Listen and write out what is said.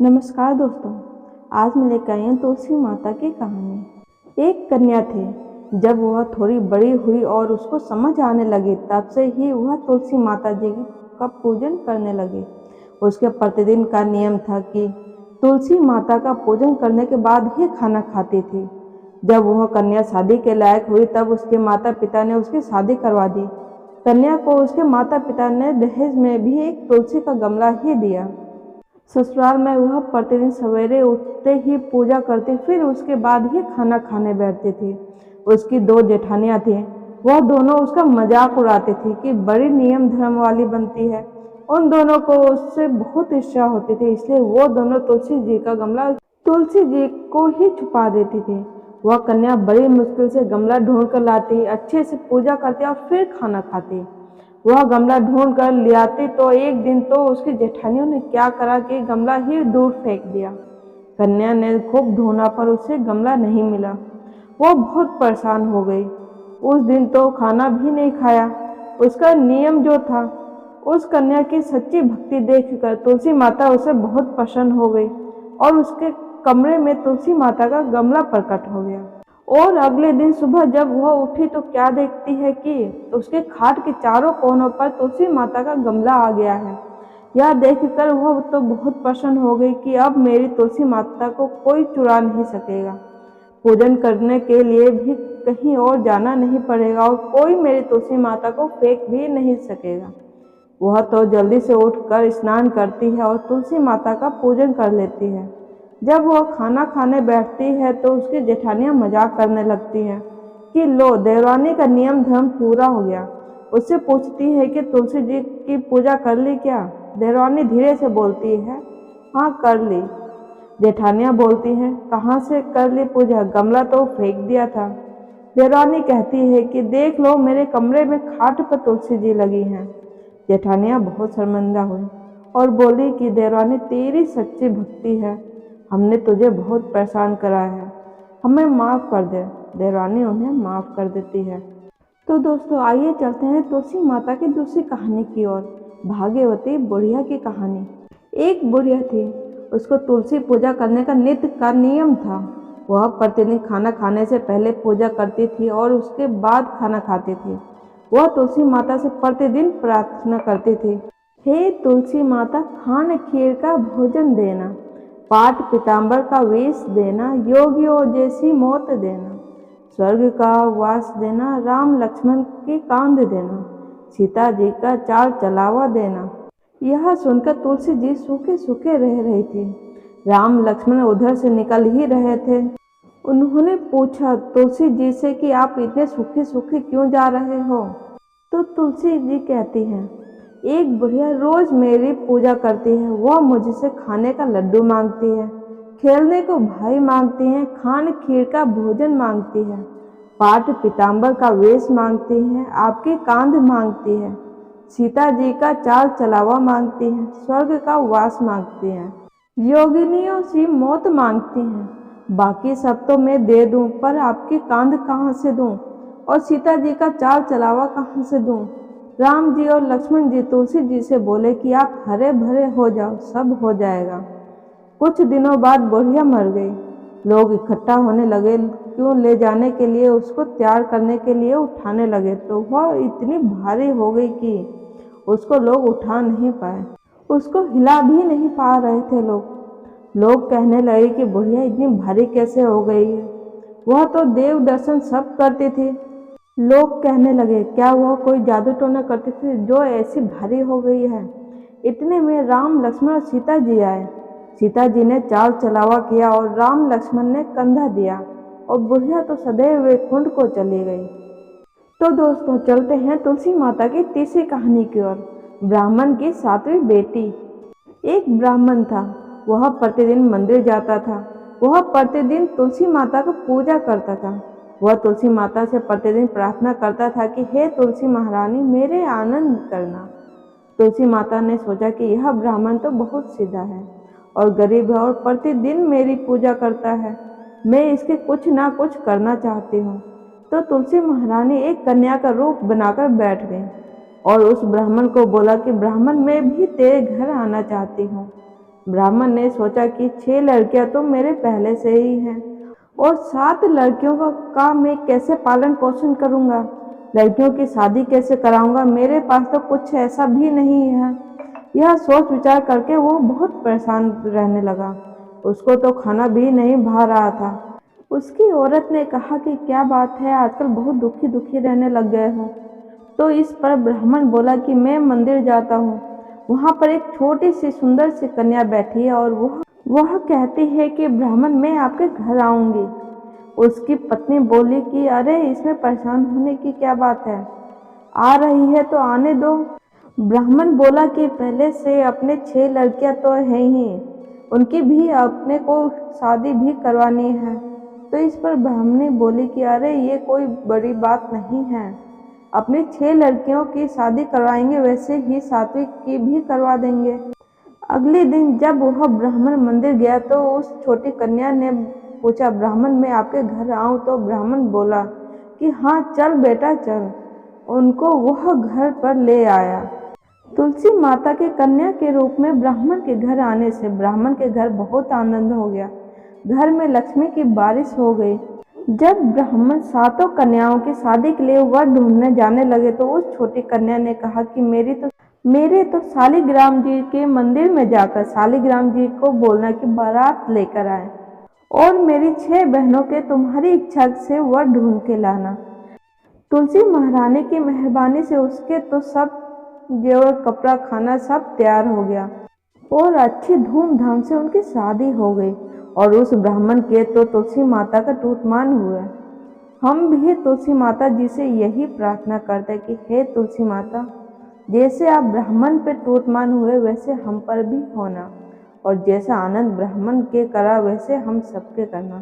नमस्कार दोस्तों। आज मैं लेकर आई हूँ तुलसी माता की कहानी। एक कन्या थी। जब वह थोड़ी बड़ी हुई और उसको समझ आने लगी तब से ही वह तुलसी माता जी का पूजन करने लगी। उसके प्रतिदिन का नियम था कि तुलसी माता का पूजन करने के बाद ही खाना खाती थी। जब वह कन्या शादी के लायक हुई तब उसके माता पिता ने उसकी शादी करवा दी। कन्या को उसके माता पिता ने दहेज में भी एक तुलसी का गमला ही दिया। ससुराल में वह प्रतिदिन सवेरे उठते ही पूजा करती, फिर उसके बाद ही खाना खाने बैठती थी। उसकी दो जेठानियां थीं। वह दोनों उसका मजाक उड़ाती थी कि बड़ी नियम धर्म वाली बनती है। उन दोनों को उससे बहुत ईर्ष्या होती थी, इसलिए वो दोनों तुलसी जी का गमला तुलसी जी को ही छुपा देती थी। वह कन्या बड़ी मुश्किल से गमला ढूंढ कर लाती, अच्छे से पूजा करती और फिर खाना खाती। वह गमला ढूंढ कर ले आती तो एक दिन तो उसकी जेठानियों ने क्या करा कि गमला ही दूर फेंक दिया। कन्या ने खूब ढूंढा पर उसे गमला नहीं मिला। वो बहुत परेशान हो गई। उस दिन तो खाना भी नहीं खाया। उसका नियम जो था, उस कन्या की सच्ची भक्ति देखकर तुलसी माता उसे बहुत प्रसन्न हो गई और उसके कमरे में तुलसी माता का गमला प्रकट हो गया। और अगले दिन सुबह जब वह उठी तो क्या देखती है कि उसके खाट के चारों कोनों पर तुलसी माता का गमला आ गया है। यह देखकर वह तो बहुत प्रसन्न हो गई कि अब मेरी तुलसी माता को कोई चुरा नहीं सकेगा। पूजन करने के लिए भी कहीं और जाना नहीं पड़ेगा और कोई मेरी तुलसी माता को फेंक भी नहीं सकेगा। वह तो जल्दी से उठकर स्नान करती है और तुलसी माता का पूजन कर लेती है। जब वह खाना खाने बैठती है तो उसकी जेठानियां मजाक करने लगती हैं कि लो, देवरानी का नियम धर्म पूरा हो गया। उससे पूछती है कि तुलसी जी की पूजा कर ली क्या? देवरानी धीरे से बोलती है, हाँ कर ली। जेठानियां बोलती हैं, कहाँ से कर ली पूजा? गमला तो फेंक दिया था। देवरानी कहती है कि देख लो, मेरे कमरे में खाट पर तुलसी जी लगी हैं। जेठानियां बहुत शर्मिंदा हुई और बोली कि देवरानी, तेरी सच्ची भक्ति है, हमने तुझे बहुत परेशान करा है, हमें माफ़ कर दे। देवरानी उन्हें माफ़ कर देती है। तो दोस्तों, आइए चलते हैं तुलसी माता की दूसरी कहानी की ओर। भाग्यवती बुढ़िया की कहानी। एक बुढ़िया थी। उसको तुलसी पूजा करने का नित्य का नियम था। वह प्रतिदिन खाना खाने से पहले पूजा करती थी और उसके बाद खाना खाती थी। वह तुलसी माता से प्रतिदिन प्रार्थना करती थी, हे तुलसी माता, खान खीर का भोजन देना, पाट पीताम्बर का वेश देना, योगियों जैसी मौत देना, स्वर्ग का वास देना, राम लक्ष्मण की कांध देना, सीता जी का चाल चलावा देना। यह सुनकर तुलसी जी सूखे सूखे रह रही थी। राम लक्ष्मण उधर से निकल ही रहे थे। उन्होंने पूछा तुलसी जी से कि आप इतने सूखे सूखे क्यों जा रहे हो? तो तुलसी जी कहती हैं, एक बुढ़िया रोज मेरी पूजा करती है। वह मुझसे खाने का लड्डू मांगती है, खेलने को भाई मांगती है, खान खीर का भोजन मांगती है, पाट पीताम्बर का वेश मांगती है, आपकी कांध मांगती है, सीता जी का चाल चलावा मांगती है, स्वर्ग का वास मांगती है, योगिनियों सी मौत मांगती हैं। बाकी सब तो मैं दे दूं, पर आपकी कांध कहाँ से दूं और सीता जी का चाल चलावा कहाँ से दूं? राम जी और लक्ष्मण जी तुलसी जी से बोले कि आप हरे भरे हो जाओ, सब हो जाएगा। कुछ दिनों बाद बुढ़िया मर गई। लोग इकट्ठा होने लगे, क्यों ले जाने के लिए, उसको तैयार करने के लिए उठाने लगे तो वह इतनी भारी हो गई कि उसको लोग उठा नहीं पाए। उसको हिला भी नहीं पा रहे थे लोग कहने लगे कि बुढ़िया इतनी भारी कैसे हो गई है? वह तो देव दर्शन सब करती थी। लोग कहने लगे, क्या वह कोई जादू टोना करती थी जो ऐसी भारी हो गई है? इतने में राम लक्ष्मण और सीता जी आए। सीता जी ने चाल चलावा किया और राम लक्ष्मण ने कंधा दिया और बुढ़िया तो सदैव वैकुंठ को चली गई। तो दोस्तों, चलते हैं तुलसी माता की तीसरी कहानी की ओर। ब्राह्मण की सातवीं बेटी। एक ब्राह्मण था। वह प्रतिदिन मंदिर जाता था। वह प्रतिदिन तुलसी माता को पूजा करता था। वह तुलसी माता से प्रतिदिन प्रार्थना करता था कि हे तुलसी महारानी, मेरे आनंद करना। तुलसी माता ने सोचा कि यह ब्राह्मण तो बहुत सीधा है और गरीब है और प्रतिदिन मेरी पूजा करता है, मैं इसके कुछ ना कुछ करना चाहती हूँ। तो तुलसी महारानी एक कन्या का रूप बनाकर बैठ गई और उस ब्राह्मण को बोला कि ब्राह्मण, मैं भी तेरे घर आना चाहती हूँ। ब्राह्मण ने सोचा कि 6 लड़कियां तो मेरे पहले से ही हैं और 7 लड़कियों का मैं कैसे पालन पोषण करूंगा, लड़कियों की शादी कैसे कराऊंगा, मेरे पास तो कुछ ऐसा भी नहीं है। यह सोच विचार करके वो बहुत परेशान रहने लगा। उसको तो खाना भी नहीं भा रहा था। उसकी औरत ने कहा कि क्या बात है, आजकल बहुत दुखी दुखी रहने लग गए हो। तो इस पर ब्राह्मण बोला कि मैं मंदिर जाता हूँ, वहाँ पर एक छोटी सी सुंदर सी कन्या बैठी है और वह कहती है कि ब्राह्मण मैं आपके घर आऊंगी। उसकी पत्नी बोली कि अरे इसमें परेशान होने की क्या बात है, आ रही है तो आने दो। ब्राह्मण बोला कि पहले से अपने 6 लड़कियां तो हैं ही, उनकी भी अपने को शादी भी करवानी है। तो इस पर ब्राह्मणी बोली कि अरे ये कोई बड़ी बात नहीं है, अपनी 6 लड़कियों की शादी करवाएंगे, वैसे ही 7वीं की भी करवा देंगे। अगले दिन जब वह ब्राह्मण मंदिर गया तो उस छोटी कन्या ने पूछा, ब्राह्मण मैं आपके घर आऊं? तो ब्राह्मण बोला कि हाँ चल बेटा चल। उनको वह घर पर ले आया। तुलसी माता के कन्या के रूप में ब्राह्मण के घर आने से ब्राह्मण के घर बहुत आनंद हो गया। घर में लक्ष्मी की बारिश हो गई। जब ब्राह्मण 7 कन्याओं की शादी के लिए वर ढूंढने जाने लगे तो उस छोटी कन्या ने कहा कि मेरे तो शालिग्राम जी के मंदिर में जाकर शालिग्राम जी को बोलना कि बारात लेकर आए और मेरी 6 बहनों के तुम्हारी इच्छा से वर ढूंढ के लाना। तुलसी महारानी की मेहरबानी से उसके तो सब जेवर कपड़ा खाना सब तैयार हो गया और अच्छी धूमधाम से उनकी शादी हो गई। और उस ब्राह्मण के तो तुलसी माता का टूटमान हुआ। हम भी तुलसी माता जी से यही प्रार्थना करते कि हे तुलसी माता, जैसे आप ब्राह्मण पे टूटमान हुए वैसे हम पर भी होना, और जैसा आनंद ब्राह्मण के करा वैसे हम सबके करना।